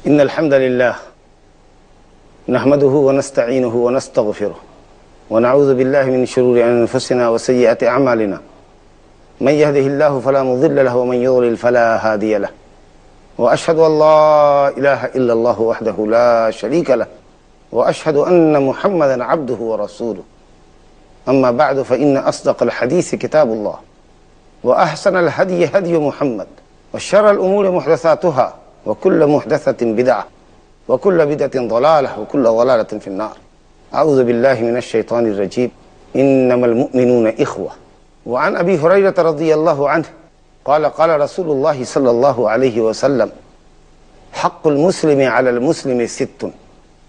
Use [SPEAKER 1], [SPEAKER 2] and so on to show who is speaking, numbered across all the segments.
[SPEAKER 1] إن الحمد لله نحمده ونستعينه ونستغفره ونعوذ بالله من شرور أنفسنا وسيئات أعمالنا من يهده الله فلا مضل له ومن يضلل فلا هادي له وأشهد أن لا إله إلا الله وحده لا شريك له وأشهد أن محمدا عبده ورسوله أما بعد فإن أصدق الحديث كتاب الله وأحسن الهدي هدي محمد وشر الأمور محدثاتها وكل محدثة بدعة وكل بدعة ضلالة وكل ضلالة في النار أعوذ بالله من الشيطان الرجيم إنما المؤمنون إخوة وعن أبي هريرة رضي الله عنه قال قال رسول الله صلى الله عليه وسلم حق المسلم على المسلم 6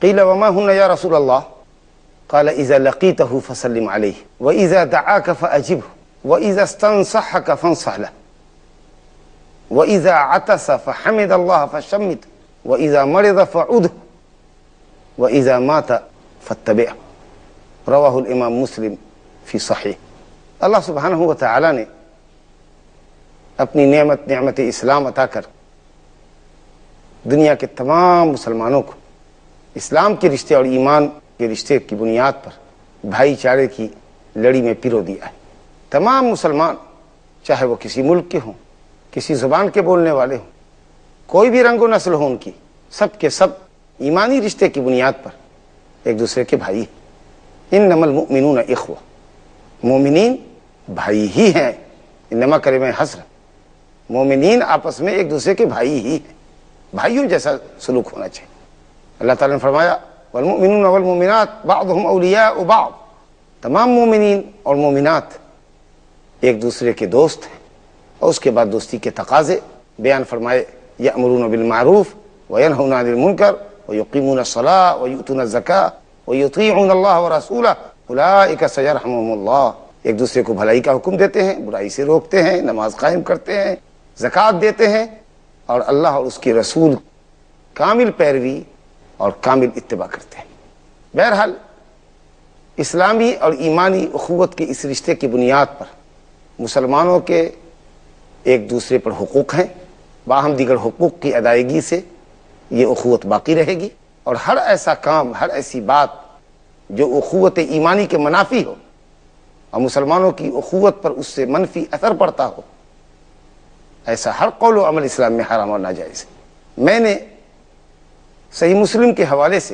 [SPEAKER 1] قيل وما هن يا رسول الله قال إذا لقيته فسلم عليه وإذا دعاك فأجبه وإذا استنصحك فانصح له وإذا عطس فحمد الله فشمت وإذا مرض فعوده وإذا مات فاتبعه رواہ الامام مسلم فی صحیح۔ اللہ سبحانہ و تعالی نے اپنی نعمت اسلام عطا کر دنیا کے تمام مسلمانوں کو اسلام کے رشتے اور ایمان کے رشتے کی بنیاد پر بھائی چارے کی لڑی میں پیرو دیا ہے۔ تمام مسلمان چاہے وہ کسی ملک کے ہوں، کسی زبان کے بولنے والے ہوں، کوئی بھی رنگ و نسل ہو ان کی، سب کے سب ایمانی رشتے کی بنیاد پر ایک دوسرے کے بھائی ہیں۔ انما المؤمنون اخوہ، مومنین بھائی ہی ہیں۔ انما کلمہ حصر، مومنین آپس میں ایک دوسرے کے بھائی ہی ہیں، بھائیوں جیسا سلوک ہونا چاہیے۔ اللہ تعالیٰ نے فرمایا والمؤمنون والمؤمنات بعضهم اولیاء بعض، تمام مومنین اور مومنات ایک دوسرے کے دوست ہیں۔ اور اس کے بعد دوستی کے تقاضے بیان فرمائے یأمرون بالمعروف وینہون عن المنکر ویقیمون الصلاۃ ویؤتون الزکاۃ ویطیعون اللہ ورسولہ اولئک سیرحمهم اللہ، ایک دوسرے کو بھلائی کا حکم دیتے ہیں، برائی سے روکتے ہیں، نماز قائم کرتے ہیں، زکوٰۃ دیتے ہیں، اور اللہ اور اس کے رسول کامل پیروی اور کامل اتباع کرتے ہیں۔ بہرحال اسلامی اور ایمانی اخوت کے اس رشتے کی بنیاد پر مسلمانوں کے ایک دوسرے پر حقوق ہیں، باہم دیگر حقوق کی ادائیگی سے یہ اخوت باقی رہے گی، اور ہر ایسا کام، ہر ایسی بات جو اخوت ایمانی کے منافی ہو اور مسلمانوں کی اخوت پر اس سے منفی اثر پڑتا ہو، ایسا ہر قول و عمل اسلام میں حرام اور ناجائز ہے۔ میں نے صحیح مسلم کے حوالے سے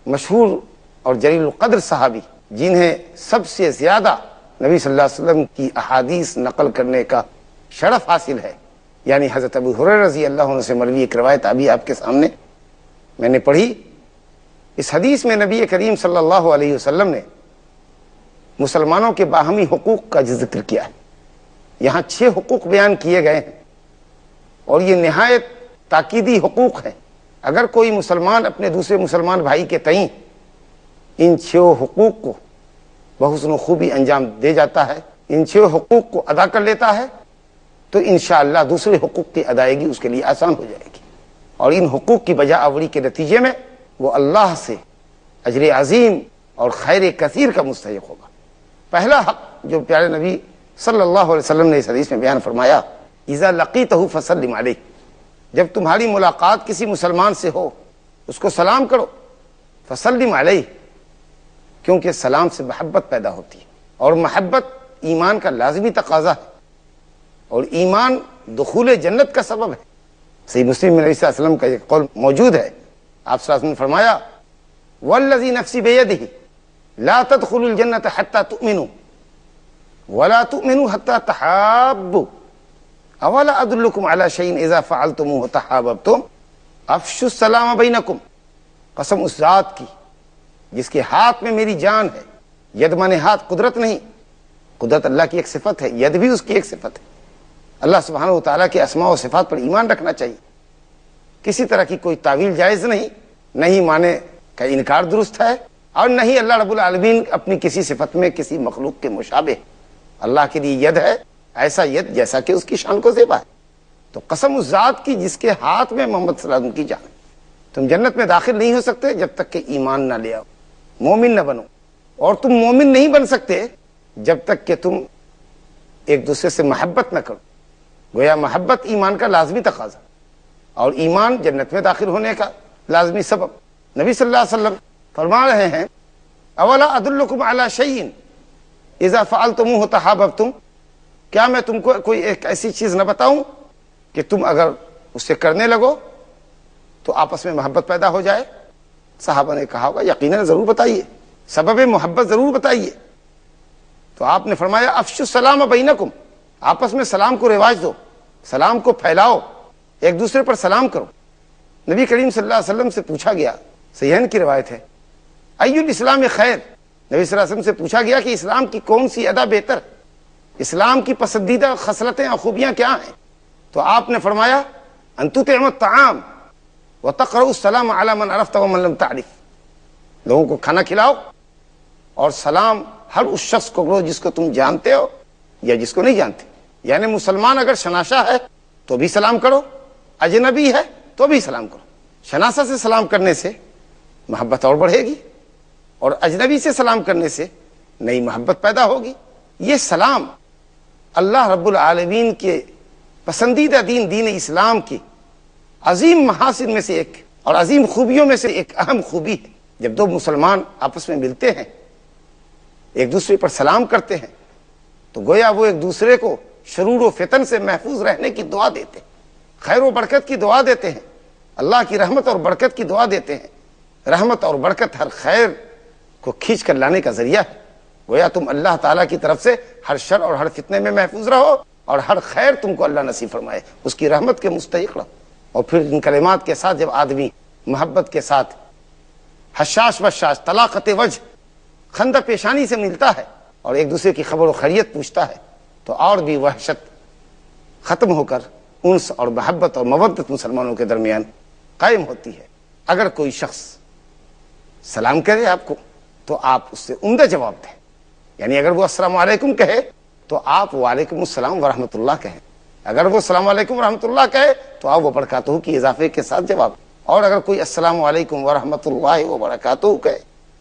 [SPEAKER 1] مشہور اور جلیل القدر صحابی جنہیں سب سے زیادہ نبی صلی اللہ علیہ وسلم کی احادیث نقل کرنے کا شرف حاصل ہے، یعنی حضرت ابو ہریرہ رضی اللہ عنہ سے مروی ایک روایت ابھی آپ کے سامنے میں نے پڑھی۔ اس حدیث میں نبی کریم صلی اللہ علیہ وسلم نے مسلمانوں کے باہمی حقوق کا ذکر کیا ہے۔ یہاں 6 حقوق بیان کیے گئے ہیں، اور یہ نہایت تاکیدی حقوق ہیں۔ اگر کوئی مسلمان اپنے دوسرے مسلمان بھائی کے تئیں ان 6 حقوق کو بحسن و خوبی انجام دے جاتا ہے، ان 6 حقوق کو ادا کر لیتا ہے، تو انشاءاللہ دوسرے حقوق کی ادائیگی اس کے لیے آسان ہو جائے گی، اور ان حقوق کی بجا آوری کے نتیجے میں وہ اللہ سے اجر عظیم اور خیر کثیر کا مستحق ہوگا۔ پہلا حق جو پیارے نبی صلی اللہ علیہ وسلم نے اس حدیث میں بیان فرمایا اذا لقیتہ فسلم علیہ، جب تمہاری ملاقات کسی مسلمان سے ہو اس کو سلام کرو، فسلم علیہ، کیونکہ سلام سے محبت پیدا ہوتی ہے، اور محبت ایمان کا لازمی تقاضا ہے، اور ایمان دخول جنت کا سبب ہے۔ صحیح مسلم میں نبی صلی اللہ علیہ وسلم کا ایک قول موجود ہے، آپ صلی اللہ علیہ وسلم نے فرمایا والذی نفسی بیدہ لا تدخلوا الجنة حتى تؤمنوا ولا تؤمنوا حتى تحابوا اولا ادلکم علی شیء اذا فعلتموه تحاببتم افشوا السلام بینکم، قسم اس ذات کی جس کے ہاتھ میں میری جان ہے، ید مانے ہاتھ قدرت نہیں، قدرت اللہ کی ایک صفت ہے، ید بھی اس کی ایک صفت ہے۔ اللہ سبحانہ و تعالیٰ کے اسماء و صفات پر ایمان رکھنا چاہیے، کسی طرح کی کوئی تعویل جائز نہیں، نہیں مانے کا انکار درست ہے، اور نہیں اللہ رب العالمین اپنی کسی صفت میں کسی مخلوق کے مشابہ۔ اللہ کے لیے ید ہے، ایسا ید جیسا کہ اس کی شان کو زیبا ہے۔ تو قسم اس ذات کی جس کے ہاتھ میں محمد صلی اللہ علیہ وسلم کی جان، تم جنت میں داخل نہیں ہو سکتے جب تک کہ ایمان نہ لے آؤ، مومن نہ بنو، اور تم مومن نہیں بن سکتے جب تک کہ تم ایک دوسرے سے محبت نہ کرو۔ گویا محبت ایمان کا لازمی تقاضا، اور ایمان جنت میں داخل ہونے کا لازمی سبب۔ نبی صلی اللہ علیہ وسلم فرما رہے ہیں اولا ادلکم علی شیء اذا فعلتموہ تحاببتم، کیا میں تم کو کوئی ایک ایسی چیز نہ بتاؤں کہ تم اگر اسے کرنے لگو تو آپس میں محبت پیدا ہو جائے؟ صحابہ نے کہا ہوگا یقیناً ضرور بتائیے، سبب محبت ضرور بتائیے۔ تو آپ نے فرمایا افشوا السلام بینکم، آپس میں سلام کو رواج دو، سلام کو پھیلاؤ، ایک دوسرے پر سلام کرو۔ نبی کریم صلی اللہ علیہ وسلم سے پوچھا گیا، صحیحین کی روایت ہے، ای الاسلام خیر، نبی صلی اللہ علیہ وسلم سے پوچھا گیا کہ اسلام کی کون سی ادا بہتر، اسلام کی پسندیدہ خصلتیں اور خوبیاں کیا ہیں؟ تو آپ نے فرمایا ان تطعم الطعام وتقرأ السلام علی من عرفت ومن لم تعرف، لوگوں کو کھانا کھلاؤ اور سلام ہر اس شخص کو کرو جس کو تم جانتے ہو یا جس کو نہیں جانتے، یعنی مسلمان اگر شناسہ ہے تو بھی سلام کرو، اجنبی ہے تو بھی سلام کرو۔ شناسہ سے سلام کرنے سے محبت اور بڑھے گی، اور اجنبی سے سلام کرنے سے نئی محبت پیدا ہوگی۔ یہ سلام اللہ رب العالمین کے پسندیدہ دین، دین اسلام کی عظیم محاسن میں سے ایک اور عظیم خوبیوں میں سے ایک اہم خوبی ہے۔ جب دو مسلمان آپس میں ملتے ہیں، ایک دوسرے پر سلام کرتے ہیں، تو گویا وہ ایک دوسرے کو شرور و فتن سے محفوظ رہنے کی دعا دیتے ہیں، خیر و برکت کی دعا دیتے ہیں، اللہ کی رحمت اور برکت کی دعا دیتے ہیں۔ رحمت اور برکت ہر خیر کو کھینچ کر لانے کا ذریعہ ہے۔ گویا تم اللہ تعالیٰ کی طرف سے ہر شر اور ہر فتنے میں محفوظ رہو، اور ہر خیر تم کو اللہ نصیب فرمائے، اس کی رحمت کے مستحق رہو۔ اور پھر ان کلمات کے ساتھ جب آدمی محبت کے ساتھ حشاش بشاش طلاقت وجہ خندہ پیشانی سے ملتا ہے اور ایک دوسرے کی خبر و خیریت پوچھتا ہے، تو اور بھی وحشت ختم ہو کر انس اور محبت اور مودت مسلمانوں کے درمیان قائم ہوتی ہے۔ اگر کوئی شخص سلام کرے آپ کو تو آپ اس سے عمدہ جواب دیں، یعنی اگر وہ السلام علیکم کہے تو آپ وعلیکم السلام ورحمۃ اللہ کہیں، اگر وہ السلام علیکم ورحمۃ اللہ کہے تو آپ وبرکاتہ کی اضافے کے ساتھ جواب، اور اگر کوئی السلام علیکم ورحمۃ اللہ وبرکاتہ کہے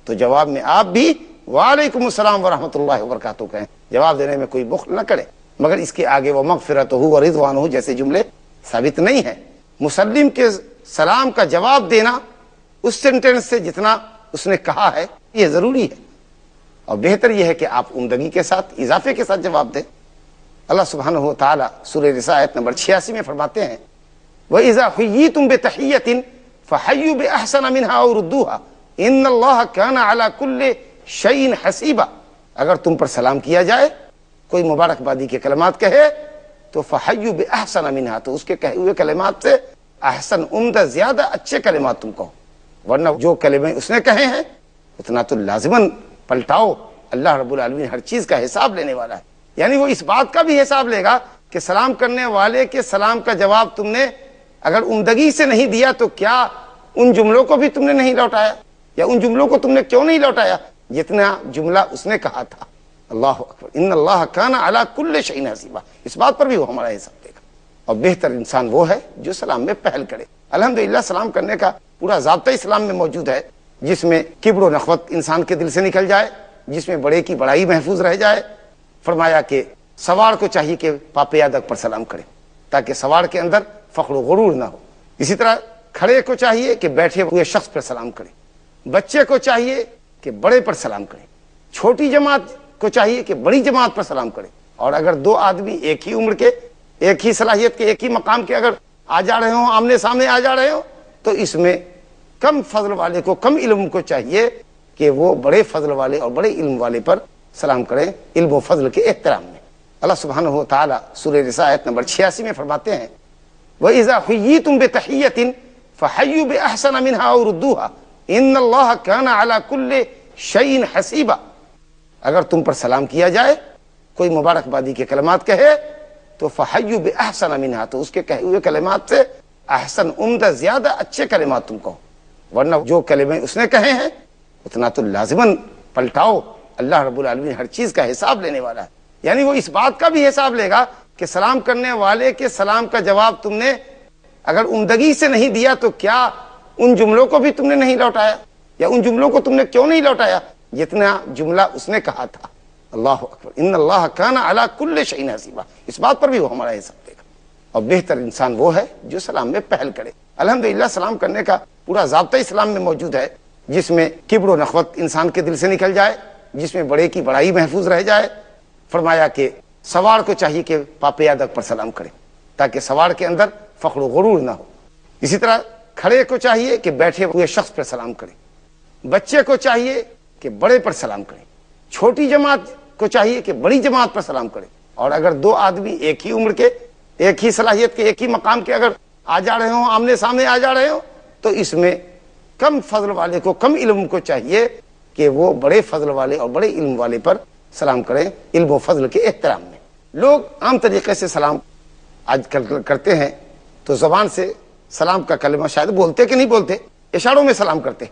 [SPEAKER 1] تو جواب میں آپ بھی وعلیکم السلام ورحمۃ اللہ وبرکاتہ کہیں۔ جواب دینے میں کوئی بخل نہ کرے، مگر اس کے آگے وہ مغفرتہ و رضوانہ جیسے جملے ثابت نہیں ہیں۔ مسلم کے سلام کا جواب دینا اس سینٹینس سے جتنا اس نے کہا ہے یہ ضروری ہے، اور بہتر یہ ہے کہ آپ عمدگی کے ساتھ اضافے کے ساتھ جواب دیں۔ اللہ سبحانہ و تعالی سورہ نساء آیت نمبر 86 میں فرماتے ہیں وَإِذَا حُيِّيتُم بِتَحِيَّةٍ فَحَيُّوا بِأَحْسَنَ مِنْهَا أَوْ رُدُّوهَا إِنَّ اللَّهَ كَانَ عَلَى كُلِّ شَيْءٍ حَسِيبًا، اگر تم پر سلام کیا جائے، کوئی مبارکبادی کے کلمات کہے تو فَحَيُّوا بِأَحْسَنَ مِنْهَا، تو اس کے کہے ہوئے کلمات سے احسن، عمدہ، زیادہ اچھے کلمات تم کہو، ورنہ جو کلمے اس نے کہے ہیں اتنا تو لازماً پلٹاؤ۔ اللہ رب العالمین ہر چیز کا حساب لینے والا ہے، یعنی وہ اس بات کا بھی حساب لے گا کہ سلام کرنے والے کے سلام کا جواب تم نے اگر عمدگی سے نہیں دیا تو کیا ان جملوں کو بھی تم نے نہیں لوٹایا، یا ان جملوں کو تم نے کیوں نہیں لوٹایا جتنا جملہ اس نے کہا تھا۔ اللہ اکبر، ان اللہ کان علی کل شیء حسیبا، اس بات پر بھی وہ ہمارا حساب لے گا۔ اور بہتر انسان وہ ہے جو سلام میں پہل کرے۔ الحمدللہ سلام کرنے کا پورا ضابطہ اسلام میں موجود ہے، جس میں کبر و نخوت انسان کے دل سے نکل جائے، جس میں بڑے کی بڑائی محفوظ رہ جائے۔ فرمایا کہ سوار کو چاہیے کہ پاپیادک پر سلام کرے تاکہ سوار کے اندر فخر و غرور نہ ہو۔ اسی طرح کھڑے کو چاہیے کہ بیٹھے ہوئے شخص پر سلام کرے، بچے کو چاہیے کہ بڑے پر سلام کرے، چھوٹی جماعت کو چاہیے کہ بڑی جماعت پر سلام کرے، اور اگر دو آدمی ایک ہی عمر کے، ایک ہی صلاحیت کے، ایک ہی مقام کے اگر آ جا رہے ہوں، آمنے سامنے آ جا رہے ہوں، تو اس میں کم فضل والے کو، کم علم کو چاہیے کہ وہ بڑے فضل والے اور بڑے علم والے پر سلام کریں، علم و فضل کے احترام میں۔ اللہ سبحانہ و تعالی سورہ نساء آیت نمبر 86 میں فرماتے ہیں وَإِذَا حُيِّيتُم بِتَحِيَّةٍ فَحَيُّوا بِأَحْسَنَ مِنْهَا أَوْ رُدُّوهَا إِنَّ اللَّهَ كَانَ عَلَى كُلِّ شَيْءٍ حَسِيبًا، اگر تم پر سلام کیا جائے، کوئی مبارکبادی کے کلمات کہے تو فَحَيُّوا بِأَحْسَنَ مِنْهَا، تو اس کے کہے ہوئے کلمات سے احسن، عمدہ، زیادہ اچھے کلمات تم کہو، ورنہ جو کلمے اس نے کہے ہیں اتنا تو لازماً پلٹاؤ۔ اللہ رب العالمین ہر چیز کا حساب لینے والا ہے، یعنی وہ اس بات کا بھی حساب لے گا کہ سلام کرنے والے کے سلام کا جواب تم نے اگر عمدگی سے نہیں دیا تو کیا ان جملوں کو بھی تم نے نہیں لوٹایا، یا ان جملوں کو تم نے کیوں نہیں لوٹایا جتنا جملہ اس نے کہا تھا۔ اللہ اکبر، ان اللہ کان علی کل شیء حسیبا، اس بات پر بھی وہ ہمارا حساب لے گا۔ اور بہتر انسان وہ ہے جو سلام میں پہل کرے۔ الحمدللہ سلام کرنے کا پورا ضابطہ اسلام میں موجود ہے، جس میں کبر و نخوت انسان کے دل سے نکل جائے، جس میں بڑے کی بڑائی محفوظ رہ جائے۔ فرمایا کہ سوار کو چاہیے کہ پاپیادک پر سلام کرے تاکہ سوار کے اندر فخر و غرور نہ ہو۔ اسی طرح کھڑے کو چاہیے کہ بیٹھے ہوئے شخص پر سلام کرے، بچے کو چاہیے کہ بڑے پر سلام کرے، چھوٹی جماعت کو چاہیے کہ بڑی جماعت پر سلام کرے۔ اور اگر دو آدمی ایک ہی عمر کے، ایک ہی صلاحیت کے، ایک ہی مقام کے اگر آ جا رہے ہوں، آمنے سامنے آ جا رہے ہوں، تو اس میں کم فضل والے کو، کم علم کو چاہیے کہ وہ بڑے فضل والے اور بڑے علم والے پر سلام کریں، علم و فضل کے احترام میں۔ لوگ عام طریقے سے سلام آج کل کرتے ہیں تو زبان سے سلام کا کلمہ شاید بولتے کہ نہیں بولتے، اشاروں میں سلام کرتے۔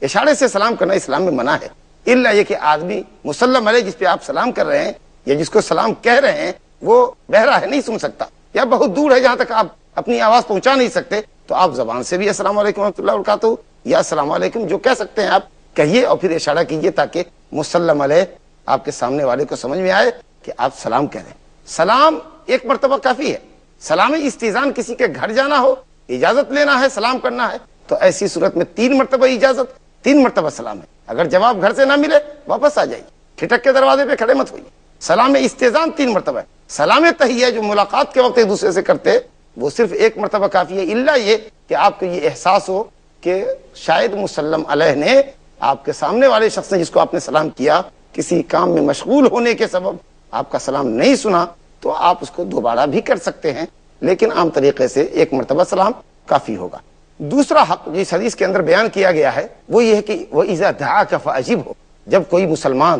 [SPEAKER 1] اشارے سے سلام کرنا اسلام میں منع ہے، الا یہ کہ آدمی مسلم علیہ جس پہ آپ سلام کر رہے ہیں یا جس کو سلام کہہ رہے ہیں وہ بہرا ہے، نہیں سن سکتا، یا بہت دور ہے جہاں تک آپ اپنی آواز پہنچا نہیں سکتے، تو آپ زبان سے بھی السلام علیکم ورحمۃ اللہ وبرکاتہ یا السلام علیکم جو کہہ سکتے ہیں آپ کہیے، اور پھر اشارہ کیجیے تاکہ مسلم علیہ آپ کے سامنے والے کو سمجھ میں آئے کہ آپ سلام کہہ رہے ہیں۔ سلام ایک مرتبہ کافی ہے۔ سلام استئذان، کسی کے گھر جانا ہو، اجازت لینا ہے، سلام کرنا ہے، تو ایسی صورت میں 3 مرتبہ اجازت، 3 مرتبہ سلام ہے۔ اگر جواب گھر سے نہ ملے واپس آ جائیے، ٹھٹک کے دروازے پہ کھڑے مت ہوئیے۔ سلام استئذان 3 مرتبہ ہے۔ سلام تحیہ جو ملاقات کے وقت ایک دوسرے سے کرتے وہ صرف 1 مرتبہ کافی ہے، الا یہ کہ آپ کو یہ احساس ہو کہ شاید مسلم علیہ نے آپ کے سامنے والے شخص نے جس کو آپ نے سلام کیا کسی کام میں مشغول ہونے کے سبب آپ کا سلام نہیں سنا، تو آپ اس کو دوبارہ بھی کر سکتے ہیں، لیکن عام طریقے سے 1 مرتبہ سلام کافی ہوگا۔ دوسرا حق جو اس حدیث کے اندر بیان کیا گیا ہے وہ یہ ہے کہ وَإِذَا دَعَاكَ فَأَجِبْهُ، جب کوئی مسلمان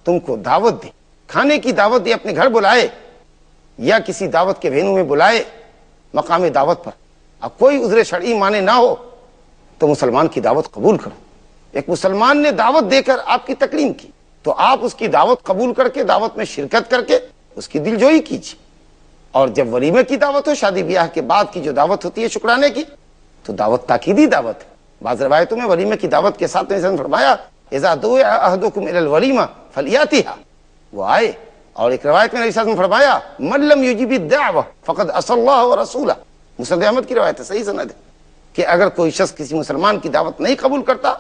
[SPEAKER 1] تم کو دعوت دے، کھانے کی دعوت دے، اپنے گھر بلائے یا کسی دعوت کے وینو میں بلائے مقام دعوت پر، اب کوئی عذر شرعی مانے نہ ہو تو مسلمان کی دعوت قبول کرو۔ ایک مسلمان نے دعوت دے کر آپ کی تکریم کی تو آپ اس کی دعوت قبول کر کے، دعوت میں شرکت کر کے اس کی دل جوئی کیجیے۔ اور جب ولیمے کی دعوت ہو، شادی بیاہ کے بعد کی جو دعوت ہوتی ہے شکرانے کی، تو دعوت تاکیدی دعوت ہے۔ بعض روایتوں میں ولیمے کی دعوت کے ساتھ نے فرمایا اذا دعا احدکم الی الولیمہ فلیاتیھا، وہ آئے۔ اور ایک روایت میں نبی صلی اللہ علیہ وسلم فرمایا من لم یجب الدعوہ فقد عصی اللہ ورسولہ، مسند احمد کی روایت ہے، صحیح سند ہے، کہ اگر کوئی شخص کسی مسلمان کی دعوت نہیں قبول کرتا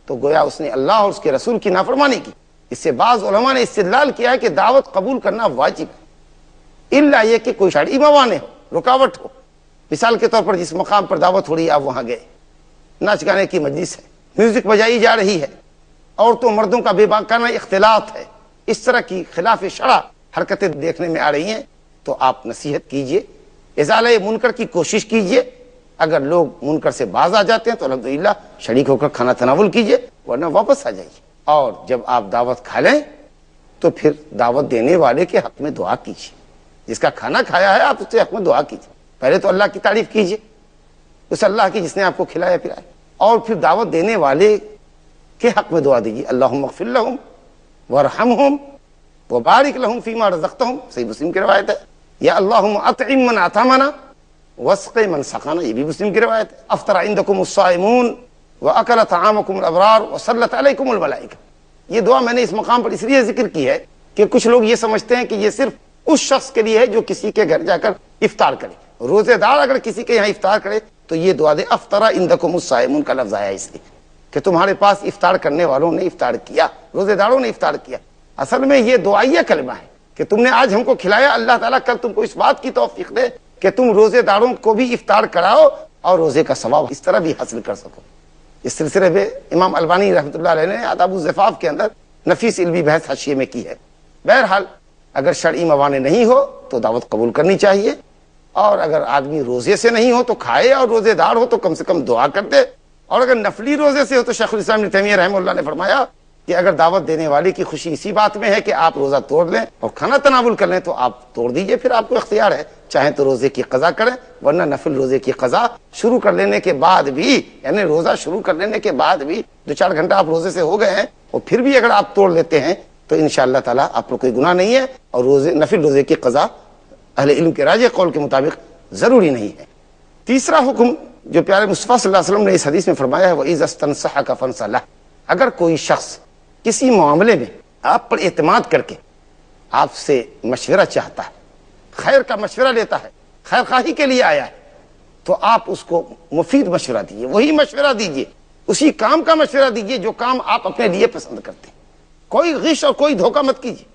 [SPEAKER 1] تو گویا اس نے اللہ اور اس کے رسول کی نافرمانی کی۔ اس سے بعض علماء نے استدلال کیا ہے کہ دعوت قبول کرنا واجب ہے، الا یہ کہ کوئی شرعی موانع ہو، رکاوٹ ہو۔ مثال کے طور پر جس مقام پر دعوت ہو رہی ہے آپ وہاں گئے، ناچ گانے کی مجلس ہے، میوزک بجائی جا رہی ہے، عورتوں مردوں کا بے باکانہ اختلاط ہے، اس طرح کی خلاف شرع حرکتیں دیکھنے میں آ رہی ہیں، تو آپ نصیحت کیجئے، ازالہ منکر کی کوشش کیجئے۔ اگر لوگ منکر سے باز آ جاتے ہیں تو الحمدللہ شریک ہو کر کھانا تناول کیجئے، ورنہ واپس آ جائیے۔ اور جب آپ دعوت کھا لیں تو پھر دعوت دینے والے کے حق میں دعا کیجئے، جس کا کھانا کھایا ہے آپ اس کے حق میں دعا کیجئے۔ پہلے تو اللہ کی تعریف کیجئے، اس اللہ کی جس نے آپ کو کھلایا پلایا، اور پھر دعوت دینے والے کے حق میں دعا دیجیے، اللہم اغفر لہم وارحمہم وبارک لہم فیما رزقتہم، صحیح مسلم کی روایت ہے، یا اللہم اطعم من اطعمنا واسق من سقانا، یہ بھی مسلم کی روایت ہے، افطر عندکم الصائمون واکل طعامکم الابرار وصلت علیکم الملائکہ۔ یہ دعا میں نے اس مقام پر اس لیے ذکر کی ہے کہ کچھ لوگ یہ سمجھتے ہیں کہ یہ صرف اس شخص کے لیے ہے جو کسی کے گھر جا کر افطار کرے، روزے دار اگر کسی کے یہاں افطار کرے تو یہ دعا دے، افطر عندکم الصائمون کا لفظ آیا اس لیے کہ تمہارے پاس افطار کرنے والوں نے افطار کیا، روزے داروں نے افطار کیا۔ اصل میں یہ دعائیہ کلمہ ہے کہ تم نے آج ہم کو کھلایا، اللہ تعالیٰ کل تم کو اس بات کی توفیق دے کہ تم روزے داروں کو بھی افطار کراؤ اور روزے کا ثواب اس طرح بھی حاصل کر سکو۔ اس سلسلے میں امام البانی رحمۃ اللہ علیہ نے آداب الزفاف کے اندر نفیس علمی بحث حاشیے میں کی ہے۔ بہرحال اگر شرعی موانع نہیں ہو تو دعوت قبول کرنی چاہیے، اور اگر آدمی روزے سے نہیں ہو تو کھائے، اور روزے دار ہو تو کم سے کم دعا کر دے، اور اگر نفلی روزے سے ہو تو شیخ الاسلام ابن تیمیہ رحمہ اللہ نے فرمایا کہ اگر دعوت دینے والے کی خوشی اسی بات میں ہے کہ آپ روزہ توڑ لیں اور کھانا تناول کر لیں تو آپ توڑ دیجئے، پھر آپ کو اختیار ہے، چاہیں تو روزے کی قضا کریں، ورنہ نفل روزے کی قضا شروع کر لینے کے بعد بھی، یعنی روزہ شروع کر لینے کے بعد بھی 2-4 گھنٹہ آپ روزے سے ہو گئے ہیں اور پھر بھی اگر آپ توڑ لیتے ہیں تو انشاءاللہ تعالیٰ آپ کو کوئی گناہ نہیں ہے، اور نفل روزے کی قضا اہل علم کے راجح قول کے مطابق ضروری نہیں ہے۔ تیسرا حکم جو پیارے مصطفیٰ صلی اللہ علیہ وسلم نے اس حدیث میں فرمایا ہے وَإِذَا اسْتَنصَحَكَ فَانصَحْ لَهُ، اگر کوئی شخص کسی معاملے میں آپ پر اعتماد کر کے آپ سے مشورہ چاہتا ہے، خیر کا مشورہ لیتا ہے، خیر خواہی کے لیے آیا ہے تو آپ اس کو مفید مشورہ دیجیے، وہی مشورہ دیجیے، اسی کام کا مشورہ دیجیے جو کام آپ اپنے لیے پسند کرتے ہیں۔ کوئی غش اور کوئی دھوکہ مت کیجیے،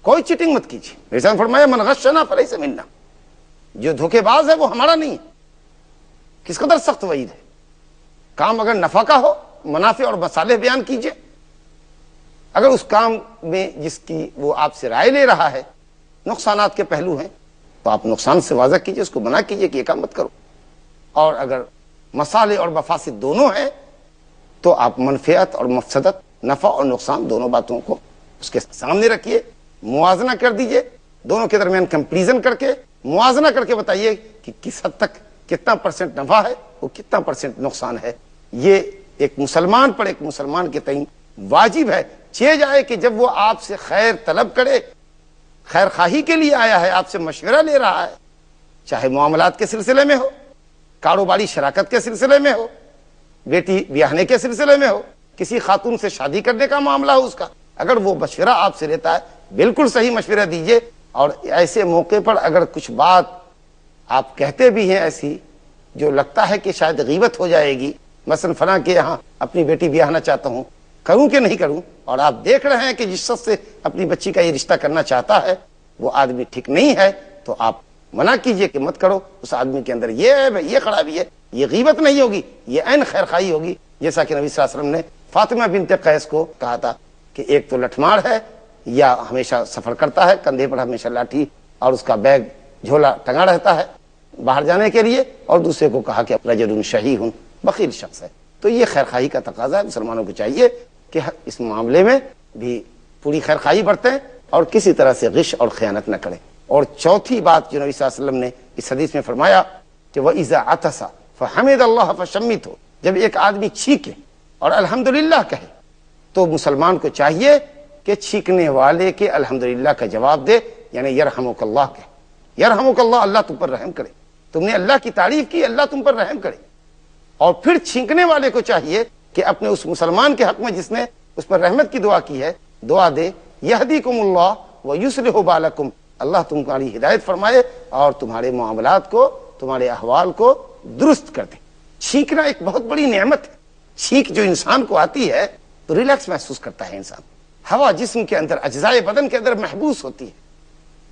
[SPEAKER 1] کوئی چیٹنگ مت کیجیے۔ نبی فرمایا من غشنا فلیس منا، جو دھوکے باز ہے وہ ہمارا نہیں ہے۔ کس قدر سخت وعید ہے۔ کام اگر نفع کا ہو، منافع اور مصالح بیان کیجیے، اگر اس کام میں جس کی وہ آپ سے رائے لے رہا ہے نقصانات کے پہلو ہیں تو آپ نقصان سے واضح کیجیے، اس کو منع کیجیے کہ یہ کام مت کرو۔ اور اگر مصالح اور مفاسد دونوں ہیں تو آپ منفعت اور مفسدت، نفع اور نقصان دونوں باتوں کو اس کے سامنے رکھیے، موازنہ کر دیجئے، دونوں کے درمیان کمپیریزن کر کے موازنہ کر کے بتائیے کہ کس حد تک کتنا پرسنٹ نفع ہے وہ کتنا پرسنٹ نقصان ہے۔ یہ ایک مسلمان پر، ایک مسلمان کے تئیں واجب ہے، چہ جائے کہ جب وہ آپ سے خیر طلب کرے، خیر خواہی کے لیے آیا ہے، آپ سے مشورہ لے رہا ہے، چاہے معاملات کے سلسلے میں ہو، کاروباری شراکت کے سلسلے میں ہو، بیٹی بیاہنے کے سلسلے میں ہو، کسی خاتون سے شادی کرنے کا معاملہ ہو، اس کا اگر وہ مشورہ آپ سے لیتا ہے بالکل صحیح مشورہ دیجئے۔ اور ایسے موقع پر اگر کچھ بات آپ کہتے بھی ہیں ایسی جو لگتا ہے کہ شاید غیبت ہو جائے گی، مثلا فلاں کے یہاں اپنی بیٹی بیاہنا چاہتا ہوں، کروں کہ نہیں کروں، اور آپ دیکھ رہے ہیں کہ جس شخص سے اپنی بچی کا یہ رشتہ کرنا چاہتا ہے وہ آدمی ٹھیک نہیں ہے، تو آپ منع کیجئے کہ مت کرو، اس آدمی کے اندر یہ ہے، یہ خرابی ہے، یہ غیبت نہیں ہوگی، یہ عین خیر خواہی ہوگی۔ جیسا کہ نبی صلی اللہ علیہ وسلم نے فاطمہ بنت قیس کو کہا تھا کہ ایک تو لٹھمار ہے یا ہمیشہ سفر کرتا ہے، کندھے پر ہمیشہ لاٹھی اور اس کا بیگ جھولا ٹنگا رہتا ہے باہر جانے کے لیے، اور دوسرے کو کہا کہ رجل شحیح، بخیل شخص ہے۔ تو یہ خیر خواہی کا تقاضا ہے، مسلمانوں کو چاہیے کہ اس معاملے میں بھی پوری خیر خواہی برتیں اور کسی طرح سے غش اور خیانت نہ کریں۔ اور چوتھی بات جو نبی صلی اللہ علیہ وسلم نے اس حدیث میں فرمایا کہ وَإِذَا عَطَسَ فَحَمِدَ اللَّهَ فَشَمِّتْهُ، جب ایک آدمی چھینکے اور الحمدللہ کہے تو مسلمان کو چاہیے کہ چھینکنے والے کے الحمدللہ کا جواب دے، یعنی یرحمک اللہ کہے، یرحمک اللہ، اللہ تم پر رحم کرے، تم نے اللہ کی تعریف کی، اللہ تم پر رحم کرے۔ اور پھر چھینکنے والے کو چاہیے کہ اپنے اس مسلمان کے حق میں جس نے اس پر رحمت کی دعا کی ہے دعا دے، یہدیکم اللہ ویصلح بالکم، اللہ تمہاری ہدایت فرمائے اور تمہارے معاملات کو، تمہارے احوال کو درست کر دے۔ چھینکنا ایک بہت بڑی نعمت ہے۔ چھینک جو انسان کو آتی ہے تو ریلیکس محسوس کرتا ہے انسان، ہوا جسم کے اندر، اجزائے بدن کے اندر محبوس ہوتی ہے،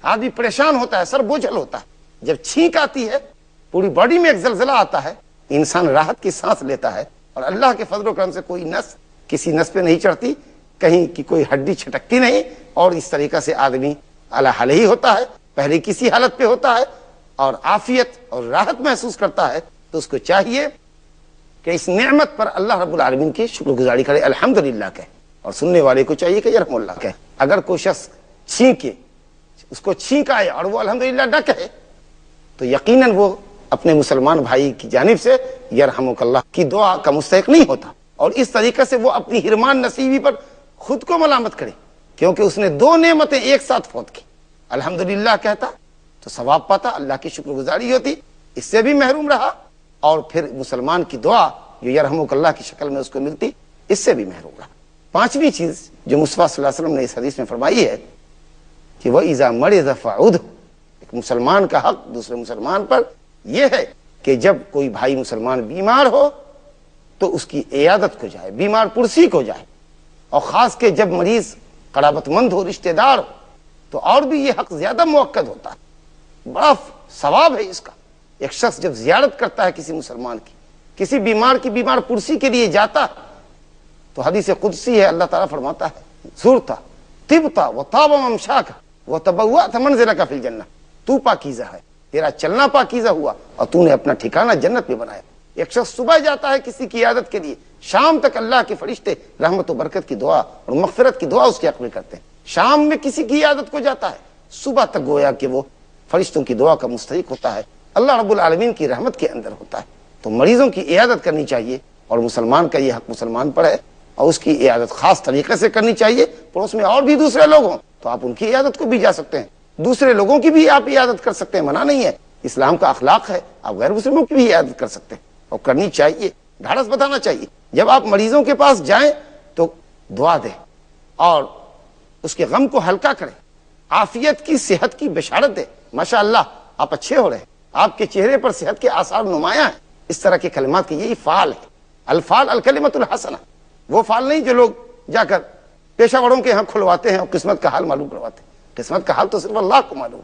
[SPEAKER 1] آدمی پریشان ہوتا ہے، سر بوجھل ہوتا ہے۔ جب چھینک آتی ہے پوری باڈی میں ایک زلزلہ آتا ہے، انسان راحت کی سانس لیتا ہے، اور اللہ کے فضل و کرم سے کوئی نس کسی نس پہ نہیں چڑھتی، کہیں کی کوئی ہڈی چھٹکتی نہیں، اور اس طریقہ سے آدمی اعلی حال ہی ہوتا ہے، پہلے کسی حالت پہ ہوتا ہے اور عافیت اور راحت محسوس کرتا ہے۔ تو اس کو چاہیے کہ اس نعمت پر اللہ رب العالمین کی شکر گزاری کرے، الحمدللہ کہے، اور سننے والے کو چاہیے کہ یرحم اللہ کہے۔ اگر کوئی شخص چھینکے، اس کو چھینک آئے اور وہ الحمدللہ نہ کہے تو یقیناً وہ اپنے مسلمان بھائی کی جانب سے یرحمک اللہ کی دعا کا مستحق نہیں ہوتا، اور اس طریقے سے وہ اپنی حرمان نصیبی پر خود کو ملامت کرے، کیونکہ اس نے دو نعمتیں ایک ساتھ فوت کی۔ الحمدللہ کہتا تو ثواب پاتا، اللہ کی شکر گزاری ہوتی، اس سے بھی محروم رہا، اور پھر مسلمان کی دعا جو یرحمک اللہ کی شکل میں اس کو ملتی، اس سے بھی محروم رہا۔ پانچویں چیز جو مصطفیٰ صلی اللہ علیہ وسلم نے اس حدیث میں فرمائی ہے کہ وَإِذَا مَرِضَ فَعُودْهُ، ایک مسلمان کا حق دوسرے مسلمان پر یہ ہے کہ جب کوئی بھائی مسلمان بیمار ہو تو اس کی عیادت کو جائے، بیمار پرسی کو جائے، اور خاص کہ جب مریض قرابت مند ہو، رشتہ دار ہو، تو اور بھی یہ حق زیادہ موقع ہوتا ہے، بڑا ثواب ہے اس کا۔ ایک شخص جب زیارت کرتا ہے کسی مسلمان کی، کسی بیمار کی بیمار پرسی کے لیے جاتا ہے، تو حدیث قدسی ہے، اللہ تعالیٰ فرماتا ہے زورتا طبتا وطاب ممشاک وتبوأت منزلک فی الجنہ، تو پاکیزہ ہے، تیرا چلنا پاکیزہ ہوا اور تو نے اپنا ٹھکانہ جنت میں بنایا۔ ایک شخص صبح جاتا ہے کسی کی عیادت کے لیے، شام تک اللہ کے فرشتے رحمت و برکت کی دعا اور مغفرت کی دعا اس کے حق میں کرتے ہیں۔ شام میں کسی کی عیادت کو جاتا ہے، صبح تک گویا کہ وہ فرشتوں کی دعا کا مستحق ہوتا ہے، اللہ رب العالمین کی رحمت کے اندر ہوتا ہے۔ تو مریضوں کی عیادت کرنی چاہیے، اور مسلمان کا یہ حق مسلمان پر ہے، اور اس کی عیادت خاص طریقے سے کرنی چاہیے۔ پڑوس میں اور بھی دوسرے لوگ ہوں تو آپ ان کی عیادت کو بھی جا سکتے ہیں، دوسرے لوگوں کی بھی آپ عیادت کر سکتے ہیں، منع نہیں ہے، اسلام کا اخلاق ہے، آپ غیر مسلموں کی بھی عیادت کر سکتے ہیں، اور کرنی چاہیے، ڈھارس بتانا چاہیے۔ جب آپ مریضوں کے پاس جائیں تو دعا دیں اور اس کے غم کو ہلکا کریں، عافیت کی، صحت کی بشارت دیں، ماشاء اللہ آپ اچھے ہو رہے ہیں، آپ کے چہرے پر صحت کے آثار نمایاں ہیں، اس طرح کے کلمات کے یہی فعال ہے۔ الفعال الکلمۃ الحسنہ، وہ فعال نہیں جو لوگ جا کر پیشہ وروں کے یہاں کھلواتے ہیں اور قسمت کا حال معلوم کرواتے ہیں۔ قسمت کا حال تو صرف اللہ کو معلوم۔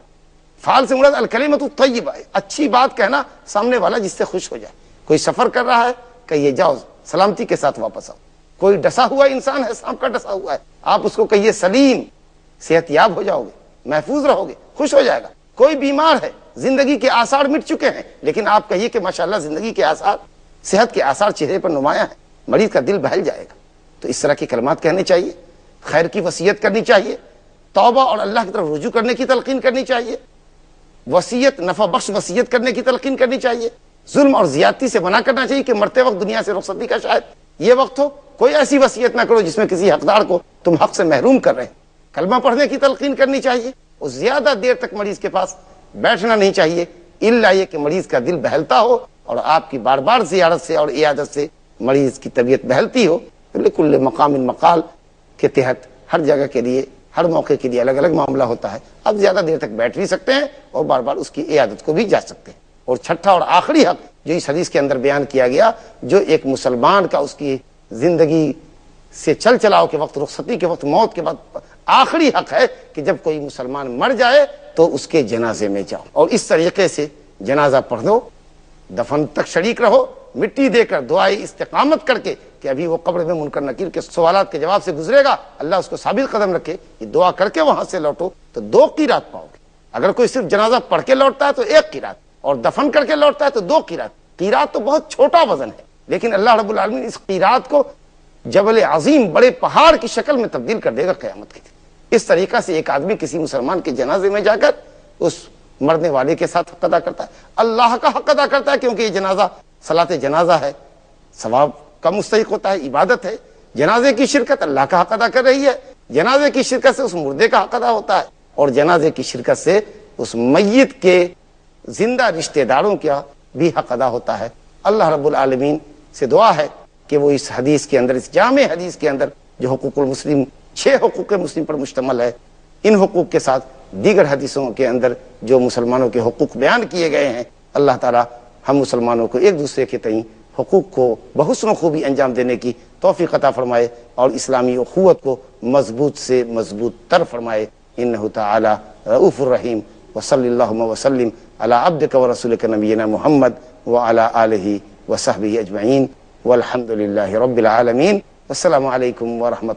[SPEAKER 1] فعال سے مراد الکلمۃ الطیبہ، اچھی بات کہنا سامنے والا جس سے خوش ہو جائے۔ کوئی سفر کر رہا ہے کہیے جاؤ سلامتی کے ساتھ واپس آؤ۔ کوئی ڈسا ہوا انسان ہے، سانپ کا ڈسا ہوا ہے، آپ اس کو کہیے سلیم، صحت یاب ہو جاؤ گے، محفوظ رہو گے، خوش ہو جائے گا۔ کوئی بیمار ہے، زندگی کے آثار مٹ چکے ہیں، لیکن آپ کہیے کہ ماشاءاللہ زندگی کے آثار، صحت کے آثار چہرے پر نمایاں ہیں، مریض کا دل بہل جائے گا۔ تو اس طرح کے کلمات کہنے چاہیے، خیر کی وصیت کرنی چاہیے، توبہ اور اللہ کی طرف رجوع کرنے کی تلقین کرنی چاہیے، وصیت نفع بخش وصیت کرنے کی تلقین کرنی چاہیے، ظلم اور زیادتی سے منع کرنا چاہیے کہ مرتے وقت دنیا سے رخصتی کا شاید یہ وقت ہو، کوئی ایسی وصیت نہ کرو جس میں کسی حقدار کو تم حق سے محروم کر رہے ہیں۔ کلمہ پڑھنے کی تلقین کرنی چاہیے، اور زیادہ دیر تک مریض کے پاس بیٹھنا نہیں چاہیے الا یہ کہ مریض کا دل بہلتا ہو اور آپ کی بار بار زیارت سے اور عیادت سے مریض کی طبیعت بہلتی ہو۔ لکل مقام مقال کے تحت ہر جگہ کے لیے، ہر موقع کے لیے الگ الگ معاملہ ہوتا ہے، آپ زیادہ دیر تک بیٹھ بھی سکتے ہیں اور بار بار اس کی عیادت کو بھی جا سکتے ہیں۔ اور چھٹا اور آخری حق جو اس حدیث کے اندر بیان کیا گیا، جو ایک مسلمان کا اس کی زندگی سے چل چلاؤ کے وقت، رخصتی کے وقت، موت کے بعد آخری حق ہے کہ جب کوئی مسلمان مر جائے تو اس کے جنازے میں جاؤ اور اس طریقے سے جنازہ پڑھ دو، دفن تک شریک رہو، مٹی دے کر دعائے استقامت کر کے کہ ابھی وہ قبر میں منکر نکیر کے سوالات کے جواب سے گزرے گا، اللہ اس کو ثابت قدم رکھے، یہ دعا کر کے وہاں سے لوٹو تو 2 قیرات پاؤ گے۔ اگر کوئی صرف جنازہ پڑھ کے لوٹتا ہے تو 1 قیرات، اور دفن کر کے لوٹتا ہے تو 2 قیرات۔ قیرات تو بہت چھوٹا وزن ہے، لیکن اللہ رب العالمین اس قیرات کو جبل عظیم، بڑے پہاڑ کی شکل میں تبدیل کر دے گا قیامت کے دن۔ اس طریقہ سے ایک آدمی کسی مسلمان کے جنازے میں جا کر اس مرنے والے کے ساتھ حق ادا کرتا ہے، اللہ کا حق ادا کرتا ہے، کیونکہ یہ جنازہ صلاۃ جنازہ ہے، ثواب کا مستحق ہوتا ہے، عبادت ہے۔ جنازے کی شرکت اللہ کا حق ادا کر رہی ہے، جنازے کی شرکت سے اس مردے کا حق ادا ہوتا ہے، اور جنازے کی شرکت سے اس میت کے زندہ رشتہ داروں کا بھی حق ادا ہوتا ہے۔ اللہ رب العالمین سے دعا ہے کہ وہ اس حدیث کے اندر، اس جامع حدیث کے اندر جو حقوق المسلم، 6 حقوق مسلم پر مشتمل ہے، ان حقوق کے ساتھ دیگر حدیثوں کے اندر جو مسلمانوں کے حقوق بیان کیے گئے ہیں، اللہ تعالی ہم مسلمانوں کو ایک دوسرے کے تئیں حقوق کو بحسن و خوبی انجام دینے کی توفیق عطا فرمائے اور اسلامی اخوت کو مضبوط سے مضبوط تر فرمائے۔ انہ تعالی رؤوف الرحیم، وصلی اللہم وسلم علی عبدک ورسولک نبینا محمد وعلی آلہ وصحبہ اجمعین، والحمد للہ رب العالمین۔ السلام علیکم ورحمۃ اللہ۔